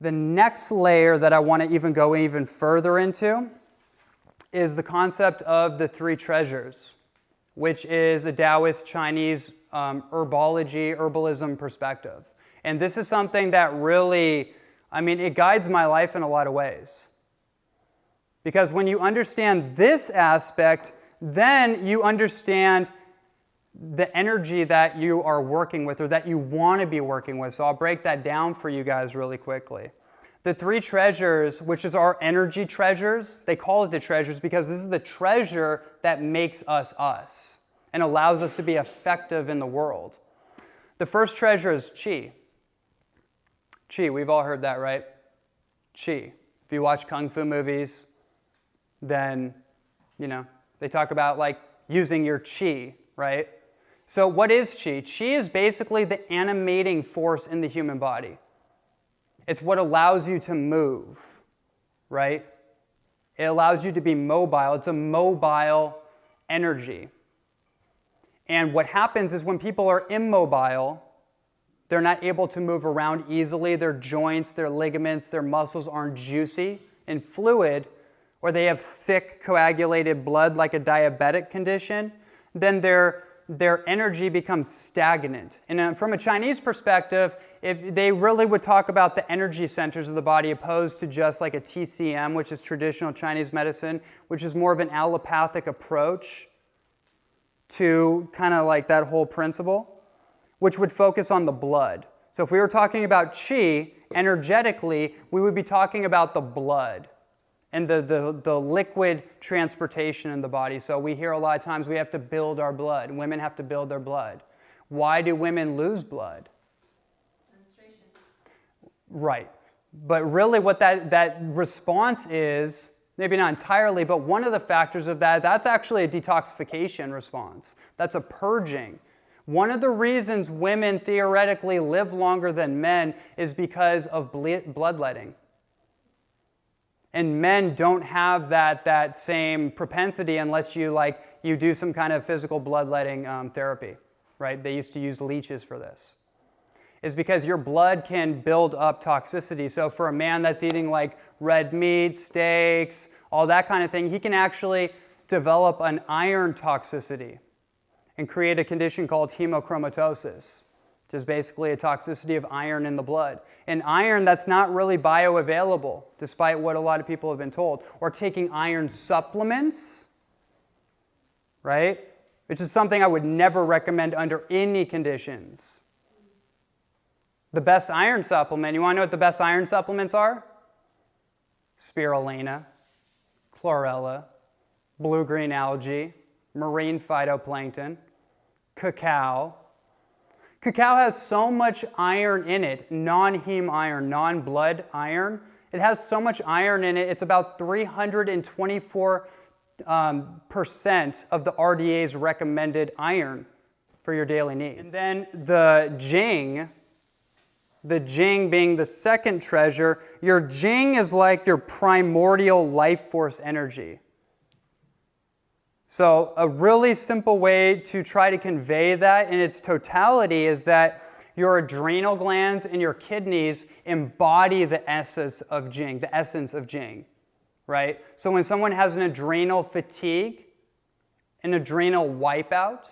The next layer that I want to even go even further into is the concept of the three treasures, which is a Taoist Chinese herbalism perspective. And this is something that really, it guides my life in a lot of ways. Because when you understand this aspect, then you understand the energy that you are working with or that you want to be working with. So I'll break that down for you guys really quickly. The three treasures, which is our energy treasures, they call it the treasures because this is the treasure that makes us us and allows us to be effective in the world. The first treasure is Qi. Qi, we've all heard that, right? Qi. If you watch Kung Fu movies, then, they talk about like using your Qi, right? So what is Qi? Qi is basically the animating force in the human body. It's what allows you to move, right? It allows you to be mobile. It's a mobile energy. And what happens is when people are immobile, they're not able to move around easily. Their joints, their ligaments, their muscles aren't juicy and fluid, or they have thick coagulated blood like a diabetic condition, then their energy becomes stagnant. And from a Chinese perspective, if they really would talk about the energy centers of the body opposed to just like a TCM, which is traditional Chinese medicine, which is more of an allopathic approach to kind of like that whole principle, which would focus on the blood. So if we were talking about Qi, energetically, we would be talking about the blood and the liquid transportation in the body. So we hear a lot of times we have to build our blood. Women have to build their blood. Why do women lose blood? Menstruation. Right. But really what that response is, maybe not entirely, but one of the factors of that's actually a detoxification response. That's a purging. One of the reasons women theoretically live longer than men is because of bloodletting. And men don't have that same propensity unless you do some kind of physical bloodletting therapy, right? They used to use leeches for this. Is because your blood can build up toxicity. So for a man that's eating like red meat, steaks, all that kind of thing, he can actually develop an iron toxicity and create a condition called hemochromatosis, which is basically a toxicity of iron in the blood. And iron that's not really bioavailable, despite what a lot of people have been told. Or taking iron supplements, right? Which is something I would never recommend under any conditions. The best iron supplement, you want to know what the best iron supplements are? Spirulina, chlorella, blue-green algae, marine phytoplankton, cacao. Cacao has so much iron in it, non-heme iron, non-blood iron. It has so much iron in it, it's about 324% of the RDA's recommended iron for your daily needs. And then the Jing being the second treasure, your Jing is like your primordial life force energy. So a really simple way to try to convey that in its totality is that your adrenal glands and your kidneys embody the essence of Jing, right? So when someone has an adrenal fatigue, an adrenal wipeout,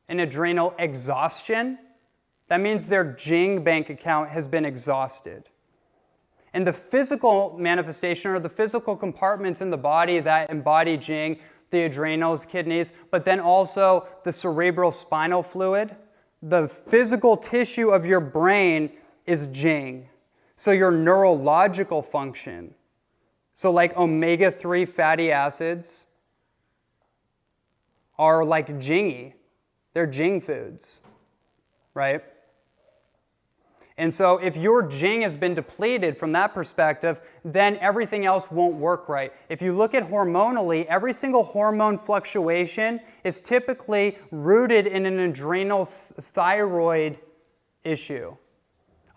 an adrenal exhaustion, that means their Jing bank account has been exhausted. And the physical manifestation or the physical compartments in the body that embody Jing, the adrenals, kidneys, but then also the cerebral spinal fluid, the physical tissue of your brain is Jing. So your neurological function, so like omega-3 fatty acids are like Jingy. They're Jing foods, right? And so if your Jing has been depleted from that perspective, then everything else won't work right. If you look at hormonally, every single hormone fluctuation is typically rooted in an adrenal thyroid issue.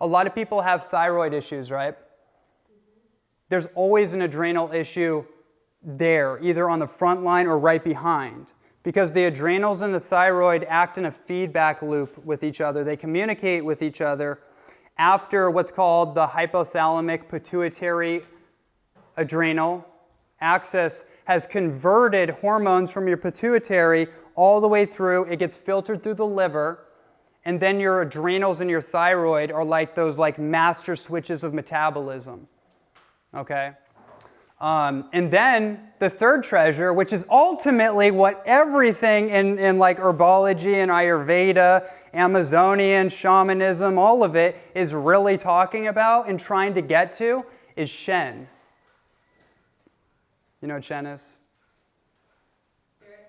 A lot of people have thyroid issues, right? There's always an adrenal issue there, either on the front line or right behind. Because the adrenals and the thyroid act in a feedback loop with each other. They communicate with each other. after what's called the hypothalamic pituitary adrenal axis has converted hormones from your pituitary all the way through. It gets filtered through the liver, and then your adrenals and your thyroid are like those master switches of metabolism. Okay? And then the third treasure, which is ultimately what everything in herbology and Ayurveda, Amazonian, shamanism, all of it is really talking about and trying to get to, is Shen. You know what Shen is? Spirit.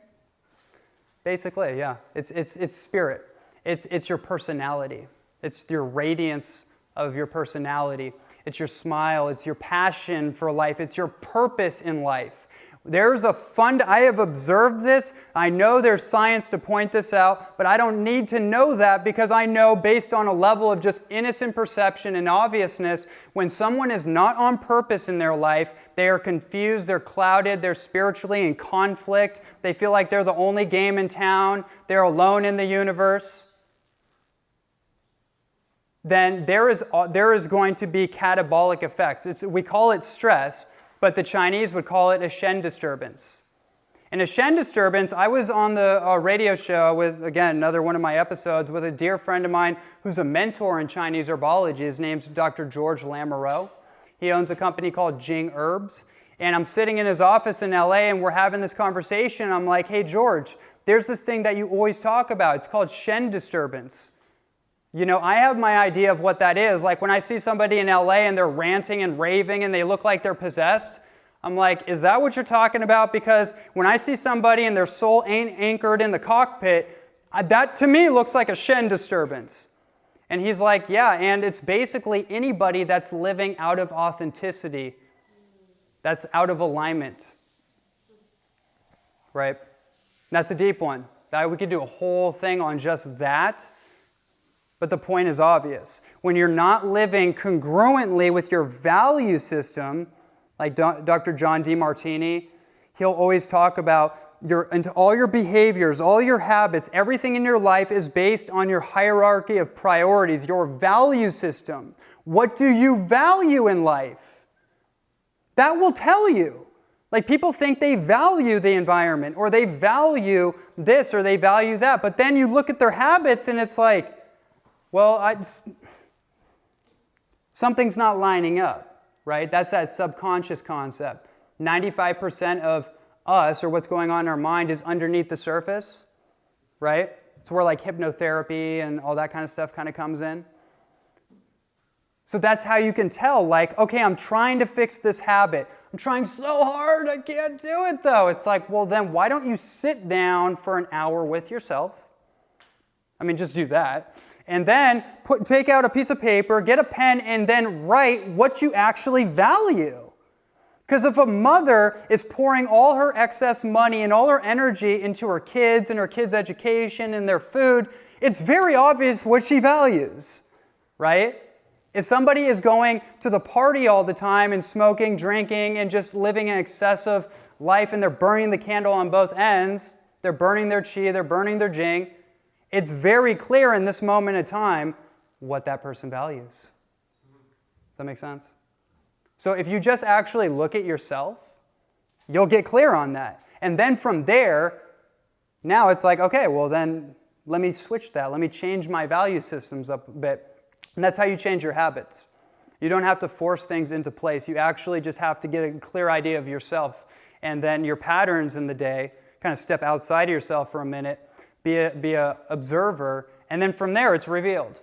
Basically, yeah. It's spirit. It's your personality. It's your radiance of your personality. It's your smile. It's your passion for life. It's your purpose in life. I have observed this. I know there's science to point this out, but I don't need to know that because I know based on a level of just innocent perception and obviousness, when someone is not on purpose in their life, they are confused, they're clouded, they're spiritually in conflict, they feel like they're the only game in town, they're alone in the universe, then there is going to be catabolic effects. We call it stress, but the Chinese would call it a Shen Disturbance. And a Shen Disturbance, I was on the radio show with, again, another one of my episodes, with a dear friend of mine who's a mentor in Chinese herbology. His name's Dr. George Lamoureux. He owns a company called Jing Herbs. And I'm sitting in his office in LA and we're having this conversation. I'm like, hey, George, there's this thing that you always talk about. It's called Shen Disturbance. You know, I have my idea of what that is. Like when I see somebody in LA and they're ranting and raving and they look like they're possessed, I'm like, is that what you're talking about? Because when I see somebody and their soul ain't anchored in the cockpit, that to me looks like a Shen disturbance. And he's like, yeah, and it's basically anybody that's living out of authenticity, that's out of alignment. Right? That's a deep one. We could do a whole thing on just that. But the point is obvious. When you're not living congruently with your value system, like Dr. John DeMartini, he'll always talk about all your behaviors, all your habits, everything in your life is based on your hierarchy of priorities, your value system. What do you value in life? That will tell you. Like people think they value the environment, or they value this, or they value that, but then you look at their habits and it's like, well, something's not lining up, right? That's that subconscious concept. 95% of us, or what's going on in our mind, is underneath the surface, right? It's where like hypnotherapy and all that kind of stuff kind of comes in. So that's how you can tell, like, okay, I'm trying to fix this habit. I'm trying so hard, I can't do it though. It's like, well then why don't you sit down for an hour with yourself? I mean, just do that. And then take out a piece of paper, get a pen, and then write what you actually value. Because if a mother is pouring all her excess money and all her energy into her kids and her kids' education and their food, it's very obvious what she values, right? If somebody is going to the party all the time and smoking, drinking, and just living an excessive life, and they're burning the candle on both ends, they're burning their Qi, they're burning their Jing, it's very clear in this moment of time what that person values. Does that make sense? So if you just actually look at yourself, you'll get clear on that. And then from there, now it's like, okay, well then let me switch that. Let me change my value systems up a bit. And that's how you change your habits. You don't have to force things into place. You actually just have to get a clear idea of yourself. And then your patterns in the day, kind of step outside of yourself for a minute, be a observer, and then from there it's revealed,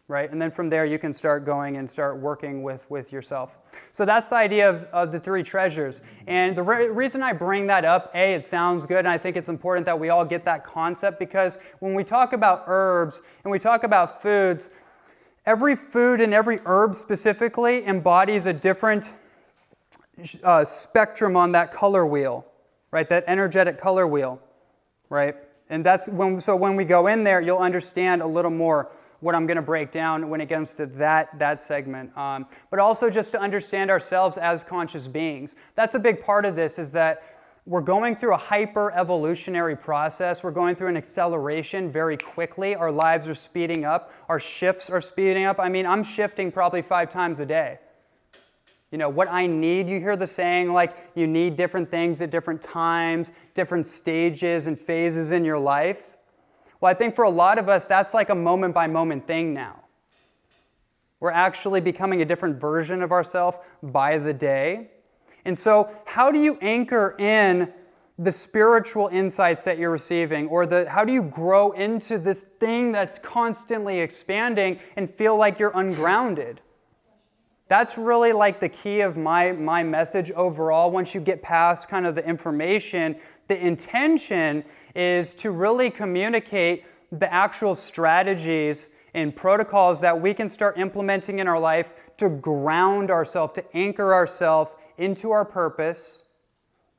right? And then from there you can start going and start working with yourself. So that's the idea of the three treasures. And the reason I bring that up, it sounds good, and I think it's important that we all get that concept, because when we talk about herbs and we talk about foods, every food and every herb specifically embodies a different spectrum on that color wheel, right? That energetic color wheel, right? And that's when we go in there, you'll understand a little more what I'm going to break down when it comes to that segment. But also just to understand ourselves as conscious beings. That's a big part of this, is that we're going through a hyper-evolutionary process. We're going through an acceleration very quickly. Our lives are speeding up. Our shifts are speeding up. I mean, I'm shifting probably 5 times a day. You know, what I need, you hear the saying, like, you need different things at different times, different stages and phases in your life. Well, I think for a lot of us, that's like a moment-by-moment thing now. We're actually becoming a different version of ourselves by the day. And so how do you anchor in the spiritual insights that you're receiving, or how do you grow into this thing that's constantly expanding and feel like you're ungrounded? That's really like the key of my message overall. Once you get past kind of the information, the intention is to really communicate the actual strategies and protocols that we can start implementing in our life to ground ourselves, to anchor ourselves into our purpose,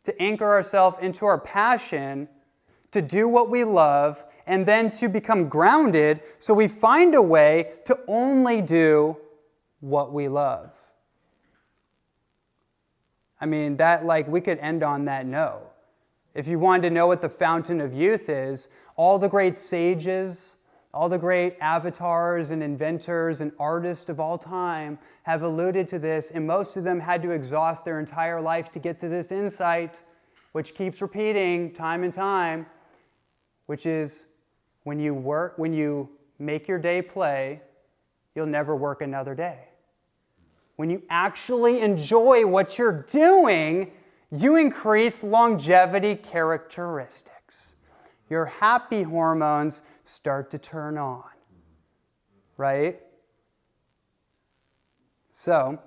to anchor ourselves into our passion, to do what we love, and then to become grounded so we find a way to only do what we love. I mean, that, like, we could end on that note. If you wanted to know what the fountain of youth is, all the great sages, all the great avatars and inventors and artists of all time have alluded to this, and most of them had to exhaust their entire life to get to this insight, which keeps repeating time and time, which is when you make your day play, you'll never work another day. When you actually enjoy what you're doing, you increase longevity characteristics. Your happy hormones start to turn on, right? So,